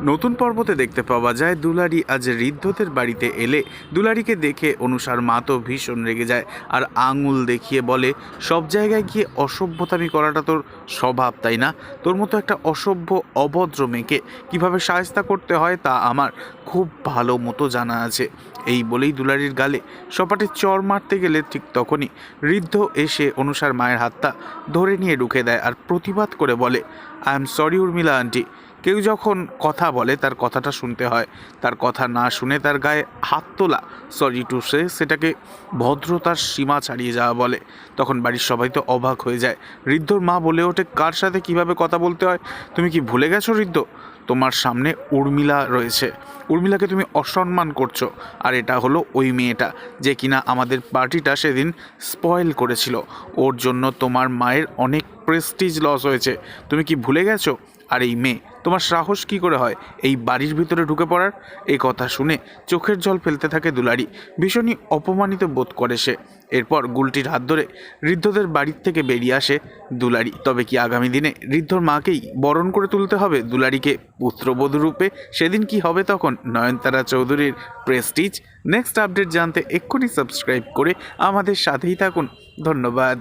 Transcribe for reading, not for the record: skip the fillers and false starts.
নতুন পর্বতে দেখতে পাওয়া যায় দুলারি আজ ঋদ্ধদের বাড়িতে এলে দুলারিকে দেখে অনুষার মা তো ভীষণ রেগে যায় আর আঙুল দেখিয়ে বলে, সব জায়গায় গিয়ে অসভ্যতামি করাটা তোর স্বভাব, তাই না? তোর মতো একটা অসভ্য অভদ্র মেয়েকে কীভাবে শায়েস্তা করতে হয় তা আমার খুব ভালো মতো জানা আছে। এই বলেই দুলারির গালে সপাটে চড় মারতে গেলে ঠিক তখনই ঋদ্ধ এসে অনুষার মায়ের হাতটা ধরে নিয়ে রুখে দেয় আর প্রতিবাদ করে বলে, I am sorry Urmila aunty. কেউ যখন কথা বলে তার কথাটা শুনতে হয়, তার কথা না শুনে তার গায়ে হাত তোলা, সরি টু সে, সেটাকে ভদ্রতার সীমা ছাড়িয়ে যাওয়া বলে। তখন বাড়ির সবাই তো অবাক হয়ে যায়। ঋদ্ধর মা বলে ওঠে, কার সাথে কিভাবে কথা বলতে হয় তুমি কি ভুলে গেছো ঋদ্ধ? তোমার সামনে উর্মিলা রয়েছে, উর্মিলাকে তুমি অসম্মান করছো। আর এটা হলো ওই মেয়েটা যে কিনা আমাদের পার্টিটা সেদিন স্পয়েল করেছিল, ওর জন্য তোমার মায়ের অনেক প্রেস্টিজ লস হয়েছে, তুমি কি ভুলে গেছো? আর এই মেয়ে, তোমার সাহস কি করে হয় এই বাড়ির ভিতরে ঢুকে পড়ার? এই কথা শুনে চোখের জল ফেলতে থাকে দুলারি, ভীষণই অপমানিত বোধ করে সে। এরপর গুলটির হাত ধরে ঋদ্ধদের বাড়ির থেকে বেরিয়ে আসে দুলারি। তবে কি আগামী দিনে ঋদ্ধর মাকেই বরণ করে তুলতে হবে দুলারিকে পুত্রবধূ রূপে? সেদিন কি হবে তখন নয়নতারা চৌধুরীর প্রেস্টিজ? নেক্সট আপডেট জানতে এক্ষুনি সাবস্ক্রাইব করে আমাদের সাথেই থাকুন। ধন্যবাদ।